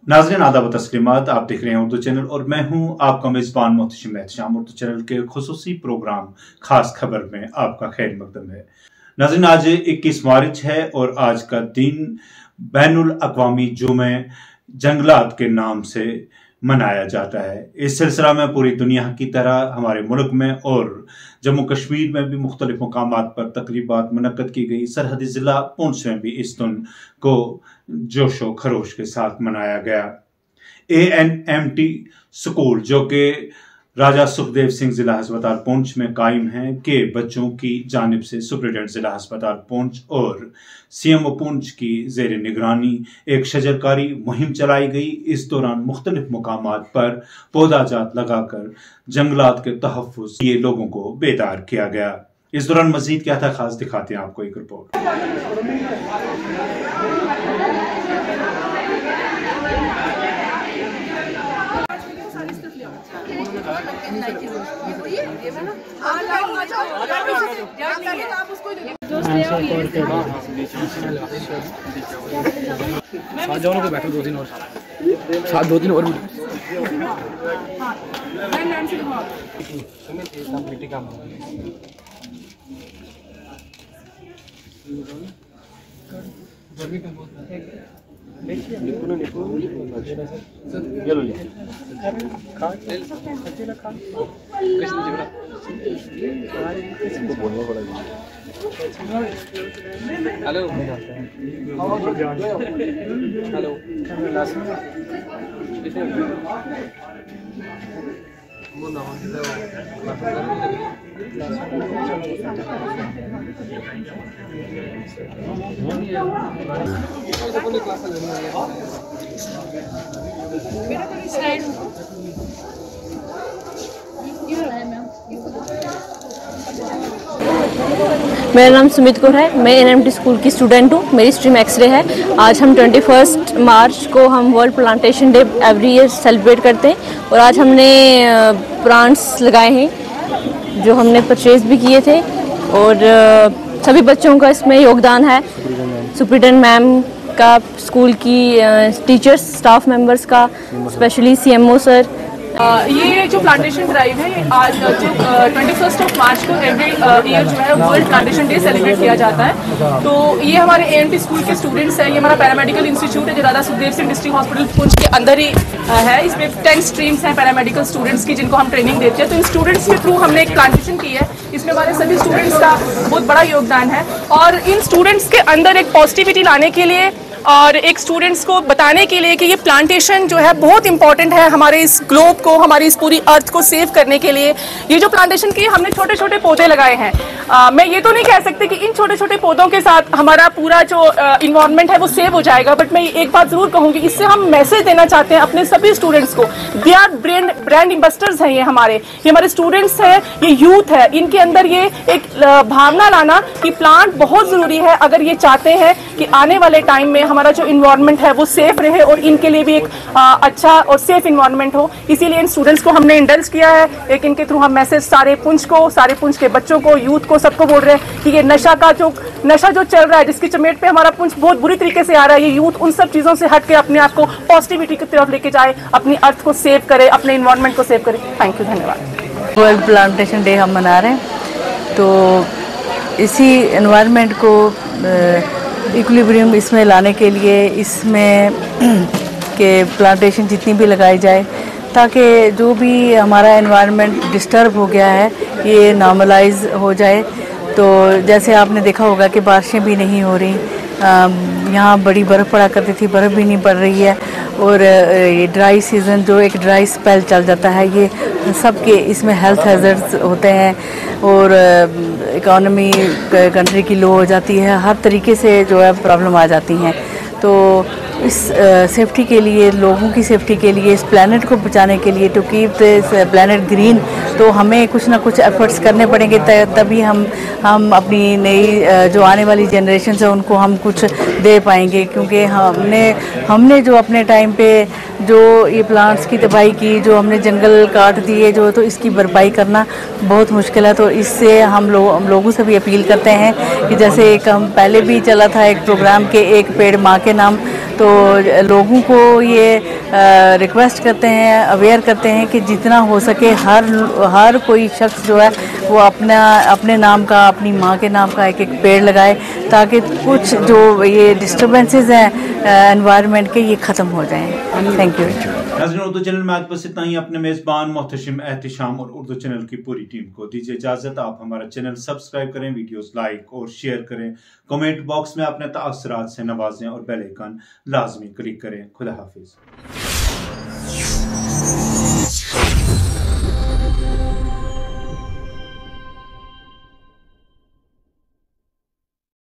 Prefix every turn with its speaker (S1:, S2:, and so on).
S1: नाज़रीन आदाब व तस्लीमात, आप देख रहे हैं उर्दू चैनल और मैं हूं आपका मेज़बान मोहतशिम एहतशाम। उर्दू चैनल के खुसूसी प्रोग्राम खास खबर में आपका खैर मकदम है। नाज़रीन आज 21 मार्च है और आज का दिन बैनुल अक़वामी जुमे जंगलात के नाम से मनाया जाता है। इस सिलसिला में पूरी दुनिया की तरह हमारे मुल्क में और जम्मू कश्मीर में भी मुख्तलिफ मकामात पर तकरीबात मुनक्कद की गई। सरहदी जिला पुंछ में भी इस दिन को जोशो खरोश के साथ मनाया गया। ANMT स्कूल जो कि राजा सुखदेव सिंह जिला अस्पताल पुंछ में कायम है के बच्चों की जानिब से सुप्रिटेंडेंट जिला अस्पताल पुंछ और CMO पुंछ की जेर निगरानी एक शजरकारी मुहिम चलाई गई। इस दौरान मुख्तलिफ मुकामात पर पौधाजात लगाकर जंगलात के तहफ़्फ़ुज़ ये लोगों को बेदार किया गया। इस दौरान मजीद क्या था खास दिखाते हैं आपको एक रिपोर्ट।
S2: को बैठो दो तीन और साथ दो तीन और हेलो हेलो
S3: मेरा नाम सुमित कौर है। मैं ANMT स्कूल की स्टूडेंट हूँ। मेरी स्ट्रीम एक्सरे है। आज हम 21 मार्च को हम world plantation day every year celebrate करते हैं और आज हमने प्लांट्स लगाए हैं जो हमने परचेज भी किए थे और सभी बच्चों का इसमें योगदान है। सुप्रिटेंडेंट मैम का, स्कूल की टीचर्स, स्टाफ मेंबर्स का, स्पेशली CMO सर।
S4: ये जो प्लांटेशन ड्राइव है आज जो 21 मार्च को एवरी ईयर जो है वर्ल्ड प्लांटेशन डे सेलिब्रेट किया जाता है। तो ये हमारे ANMT स्कूल के स्टूडेंट्स हैं। ये हमारा पैरामेडिकल इंस्टीट्यूट है जो राजा सुखदेव सिंह डिस्ट्रिक्ट हॉस्पिटल पुंछ के अंदर ही है। इसमें 10 स्ट्रीम्स हैं पैरामेडिकल स्टूडेंट्स की जिनको हम ट्रेनिंग देते हैं। तो इन स्टूडेंट्स के थ्रू हमने एक प्लांटेशन की है। इसमें हमारे सभी स्टूडेंट्स का बहुत बड़ा योगदान है और इन स्टूडेंट्स के अंदर एक पॉजिटिविटी लाने के लिए और एक स्टूडेंट्स को बताने के लिए कि ये प्लांटेशन जो है बहुत इंपॉर्टेंट है हमारे इस ग्लोब को, हमारी इस पूरी अर्थ को सेव करने के लिए। ये जो प्लांटेशन की हमने छोटे छोटे पौधे लगाए हैं। मैं ये तो नहीं कह सकती कि इन छोटे छोटे पौधों के साथ हमारा पूरा जो इन्वायरमेंट है वो सेव हो जाएगा, बट मैं एक बात जरूर कहूँगी, इससे हम मैसेज देना चाहते हैं अपने सभी स्टूडेंट्स को। दे आर ब्रांड एम्बेसडर्स हैं ये हमारे स्टूडेंट्स हैं, ये यूथ है। इनके अंदर ये एक भावना लाना कि प्लांट बहुत ज़रूरी है अगर ये चाहते हैं कि आने वाले टाइम में हमारा जो इन्वायरमेंट है वो सेफ रहे और इनके लिए भी एक अच्छा और सेफ इन्वायरमेंट हो। इसीलिए इन स्टूडेंट्स को हमने इंडल्ज किया है। एक इनके थ्रू हम मैसेज सारे पुंछ के बच्चों को, यूथ को, सबको बोल रहे हैं कि ये नशा जो चल रहा है, जिसकी चपेट पे हमारा पुंछ बहुत बुरी तरीके से आ रहा है, ये यूथ उन सब चीज़ों से हट के अपने आप को पॉजिटिविटी की तरफ लेके जाए, अपनी अर्थ को सेव करे, अपने इन्वायरमेंट को सेव करे। थैंक यू, धन्यवाद।
S5: वर्ल्ड प्लांटेशन डे हम मना रहे हैं तो इसी एनवायरनमेंट को इक्विलिब्रियम इसमें लाने के लिए इसमें के प्लांटेशन जितनी भी लगाई जाए ताकि जो भी हमारा एनवायरनमेंट डिस्टर्ब हो गया है ये नॉर्मलाइज हो जाए। तो जैसे आपने देखा होगा कि बारिशें भी नहीं हो रही, यहाँ बड़ी बर्फ़ पड़ा करती थी, बर्फ़ भी नहीं पड़ रही है और ये ड्राई सीज़न जो एक ड्राई स्पेल चल जाता है, ये सब के इसमें हेल्थ हैज़र्ड्स होते हैं और इकॉनमी कंट्री की लो हो जाती है, हर तरीके से जो है प्रॉब्लम आ जाती हैं। तो इस सेफ्टी के लिए, लोगों की सेफ्टी के लिए, इस प्लैनेट को बचाने के लिए, to keep this planet green, तो हमें कुछ ना कुछ एफर्ट्स करने पड़ेंगे, तभी हम अपनी नई जो आने वाली जनरेशन है उनको हम कुछ दे पाएंगे। क्योंकि हमने जो अपने टाइम पे जो ये प्लांट्स की तबाही की, जो हमने जंगल काट दिए जो, तो इसकी भरपाई करना बहुत मुश्किल है। तो इससे हम लोगों से भी अपील करते हैं कि जैसे एक हम पहले भी चला था एक प्रोग्राम के एक पेड़ माँ के नाम, तो लोगों को ये रिक्वेस्ट करते हैं, अवेयर करते हैं कि जितना हो सके हर कोई शख्स जो है वो अपने नाम का, अपनी माँ के नाम का एक पेड़ लगाए, ताकि कुछ जो ये डिस्टर्बेंसेस हैं एनवायरनमेंट के, ये ख़त्म हो जाएं। Thank you.
S1: नाज़रीन, उर्दू चैनल में आज बस इतना ही। अपने मेज़बान मोहतशिम एहतिशाम और उर्दू चैनल की पूरी टीम को दीजिए इजाज़त। आप हमारा चैनल सब्सक्राइब करें, वीडियोस लाइक और शेयर करें, कमेंट बॉक्स में अपने तासुरात से नवाजें और बेल आइकन लाजमी क्लिक करें। खुदा हाफिज।